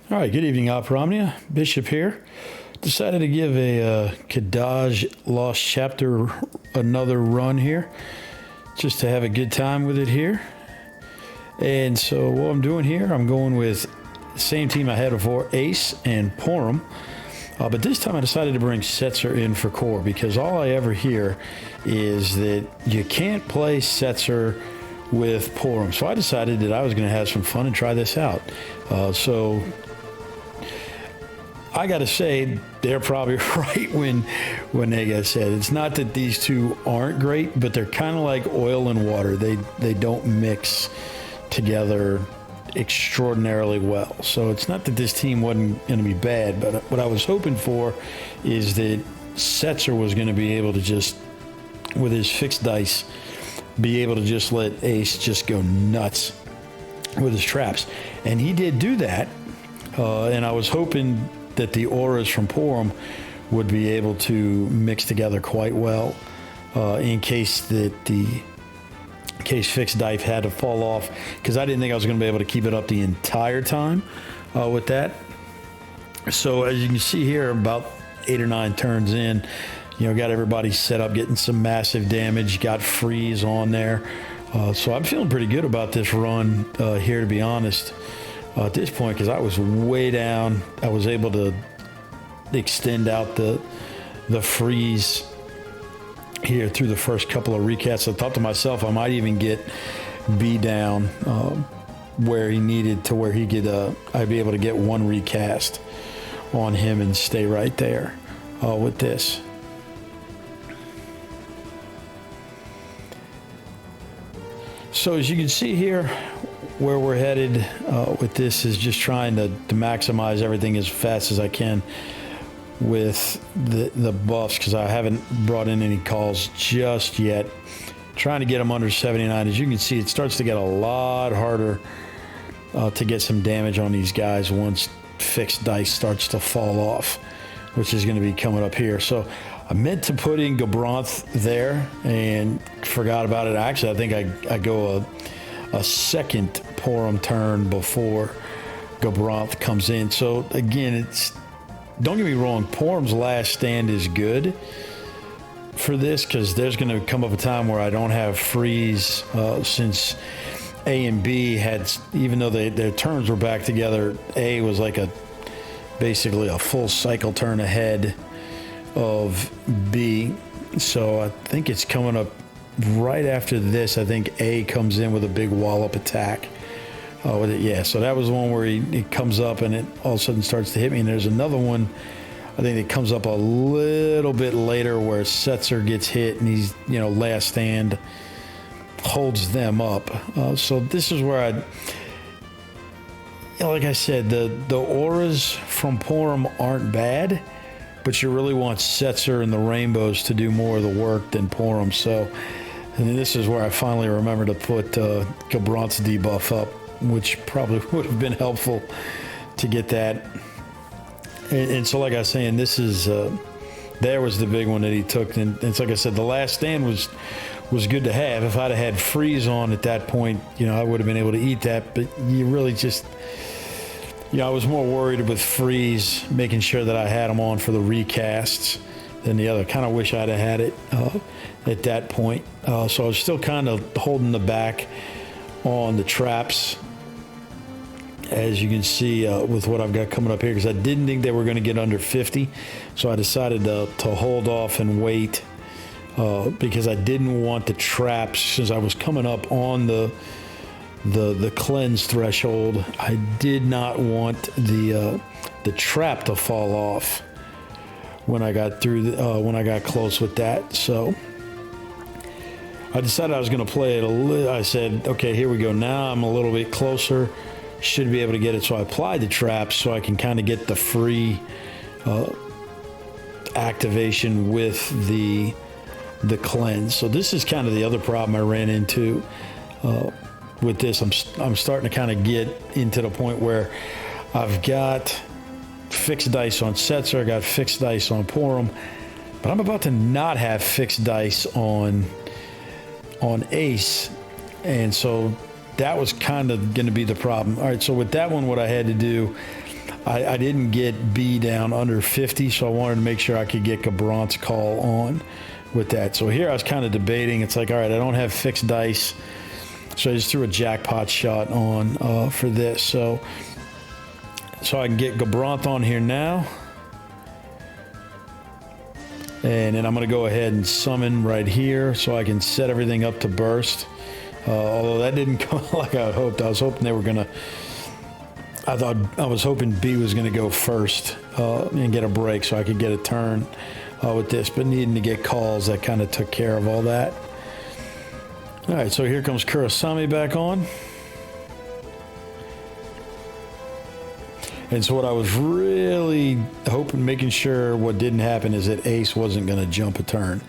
All right, good evening, Opera. Bishop here. Decided to give a Kadaj Lost Chapter another run here, just to have a good time with it here. And so what I'm doing here, I'm going with the same team I had before, Ace and Porom. But this time I decided to bring Setzer in for core because all I ever hear is that you can't play Setzer with Porom. So I decided that I was going to have some fun and try this out. So I got to say, they're probably right when they got said. It's not that these two aren't great, but they're kind of like oil and water. They don't mix together extraordinarily well. So it's not that this team wasn't going to be bad, but what I was hoping for is that Setzer was going to be able to just, with his fixed dice, be able to just let Ace just go nuts with his traps. And he did do that, and I was hoping that the auras from Porom would be able to mix together quite well in case fixed dice had to fall off, because I didn't think I was going to be able to keep it up the entire time with that. So as you can see here, about 8 or 9 turns in, got everybody set up, getting some massive damage, got freeze on there. So I'm feeling pretty good about this run here, to be honest. At this point, because I was way down, I was able to extend out the freeze here through the first couple of recasts. I thought to myself I might even get B down where he needed to, where he could I'd be able to get one recast on him and stay right there with this. So as you can see here, where we're headed with this is just trying to maximize everything as fast as I can with the buffs, because I haven't brought in any calls just yet. Trying to get them under 79. As you can see, it starts to get a lot harder to get some damage on these guys once fixed dice starts to fall off, which is going to be coming up here. So I meant to put in Gabranth there and forgot about it. Actually, I think I go a second Porom turn before Gabranth comes in. So again, don't get me wrong, Porom's last stand is good for this, because there's going to come up a time where I don't have freeze, since A and B had, even though their turns were back together, A was like basically a full cycle turn ahead of B. So I think it's coming up right after this. I think A comes in with a big wallop attack with it. Yeah, so that was the one where he comes up and it all of a sudden starts to hit me. And there's another one, I think it comes up a little bit later, where Setzer gets hit and he's, last stand holds them up. So this is where like I said, the auras from Porom aren't bad, but you really want Setzer and the rainbows to do more of the work than Porom. So, and this is where I finally remember to put Gabranth's debuff up, which probably would have been helpful to get that. And so, like I was saying, this is there was the big one that he took. And it's like I said, the last stand was good to have. If I'd have had freeze on at that point, I would have been able to eat that. But you really just, I was more worried with freeze, making sure that I had them on for the recasts than the other. Kind of wish I'd have had it at that point. So I was still kind of holding the back on the traps, as you can see with what I've got coming up here, because I didn't think they were going to get under 50. So I decided to hold off and wait because I didn't want the traps, since I was coming up on the cleanse threshold. I did not want the trap to fall off when I got through when I got close with that. So I decided I was going to play it a little. I said, okay, here we go. Now I'm a little bit closer, should be able to get it. So I applied the traps so I can kind of get the free activation with the cleanse. So this is kind of the other problem I ran into with this. I'm starting to kind of get into the point where I've got fixed dice on Setzer, I got fixed dice on Porom, but I'm about to not have fixed dice on Ace, and so that was kind of going to be the problem. All right, so with that one, what I had to do, I didn't get B down under 50, so I wanted to make sure I could get Gabron's call on with that. So here I was kind of debating. It's like, all right, I don't have fixed dice, so I just threw a jackpot shot on for this. So I can get Gabron on here now. And then I'm going to go ahead and summon right here so I can set everything up to burst. Although that didn't come like I hoped. I was hoping they were going to... I was hoping B was going to go first and get a break so I could get a turn with this. But needing to get calls, that kind of took care of all that. All right, so here comes Kurosami back on. And so what I was really hoping, making sure what didn't happen is that Ace wasn't going to jump a turn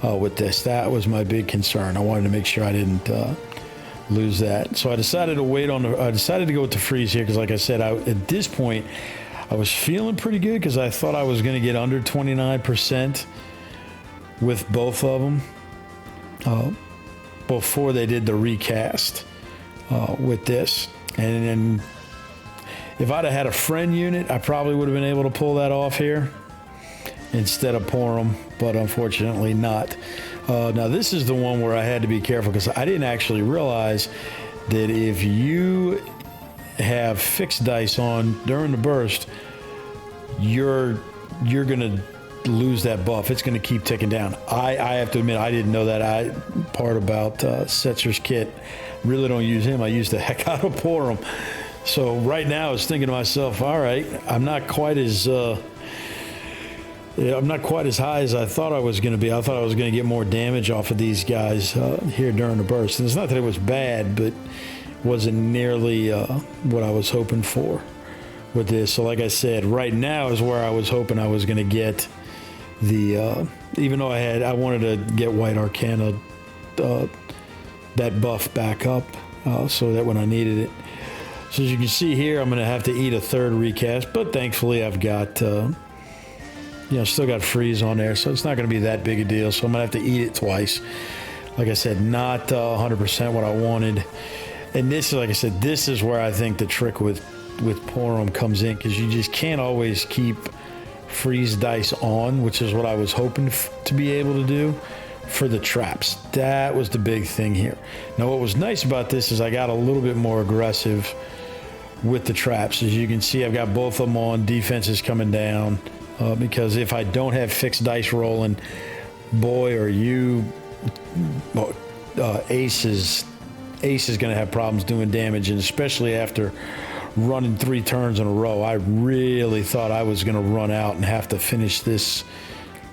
with this. That was my big concern. I wanted to make sure I didn't lose that. So I decided to wait on I decided to go with the freeze here because, like I said, at this point, I was feeling pretty good because I thought I was going to get under 29% with both of them before they did the recast with this. And then if I'd have had a friend unit, I probably would have been able to pull that off here instead of Porom, but unfortunately not. Now this is the one where I had to be careful because I didn't actually realize that if you have fixed dice on during the burst, you're gonna lose that buff. It's gonna keep ticking down. I have to admit I didn't know that part about Setzer's kit. Really don't use him. I use the heck out of Porom. So right now I was thinking to myself, all right, I'm not quite as high as I thought I was going to be. I thought I was going to get more damage off of these guys here during the burst. And it's not that it was bad, but it wasn't nearly what I was hoping for with this. So like I said, right now is where I was hoping I was going to get the, even though I wanted to get White Arcana, that buff back up so that when I needed it. So as you can see here, I'm going to have to eat a third recast, but thankfully I've got, still got freeze on there, so it's not going to be that big a deal. So I'm going to have to eat it twice. Like I said, not 100% what I wanted. And this is, like I said, this is where I think the trick with Porom comes in, because you just can't always keep freeze dice on, which is what I was hoping to be able to do for the traps. That was the big thing here. Now what was nice about this is I got a little bit more aggressive with the traps. As you can see, I've got both of them on. Defense is coming down because if I don't have fixed dice rolling, boy, are you Ace is going to have problems doing damage, and especially after running 3 turns in a row. I really thought I was going to run out and have to finish this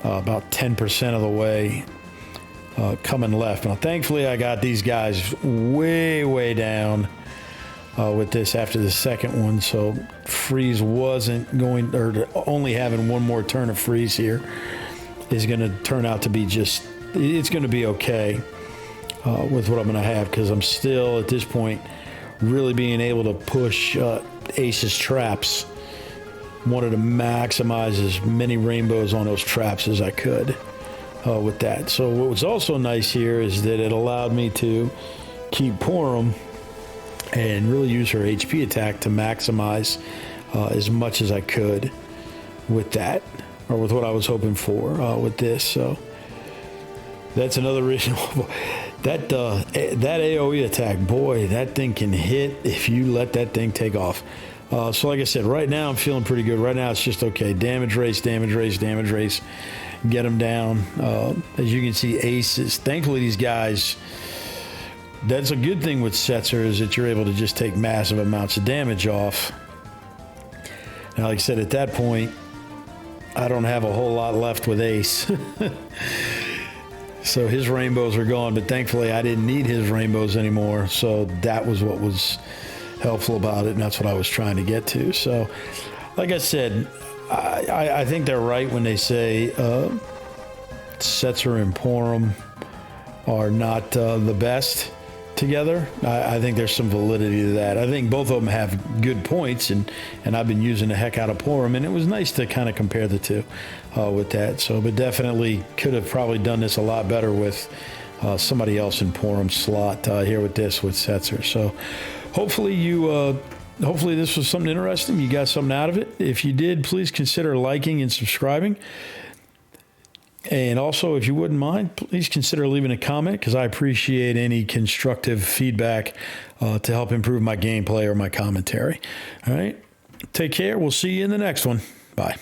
about 10% of the way coming left. Now, thankfully, I got these guys way down with this after the second one, so freeze wasn't going, or only having one more turn of freeze here is going to turn out to be just, it's going to be okay with what I'm going to have, because I'm still, at this point, really being able to push Ace's traps. Wanted to maximize as many rainbows on those traps as I could with that. So what was also nice here is that it allowed me to keep Porom and really use her HP attack to maximize as much as I could with that, or with what I was hoping for with this. So that's another reason. That AoE attack, boy, that thing can hit if you let that thing take off. So like I said, right now I'm feeling pretty good. Right now it's just okay. Damage race. Get them down. As you can see, aces. Thankfully, these guys, that's a good thing with Setzer, is that you're able to just take massive amounts of damage off. Now, like I said, at that point, I don't have a whole lot left with Ace. So his rainbows are gone, but thankfully I didn't need his rainbows anymore. So that was what was helpful about it, and that's what I was trying to get to. So, like I said, I think they're right when they say Setzer and Porom are not the best together. I think there's some validity to that. I think both of them have good points, and I've been using the heck out of Porom, and it was nice to kind of compare the two with that. So, but definitely could have probably done this a lot better with somebody else in Porom's slot here with this, with Setzer. So hopefully you hopefully this was something interesting. You got something out of it. If you did, please consider liking and subscribing. And also, if you wouldn't mind, please consider leaving a comment, because I appreciate any constructive feedback to help improve my gameplay or my commentary. All right. Take care. We'll see you in the next one. Bye.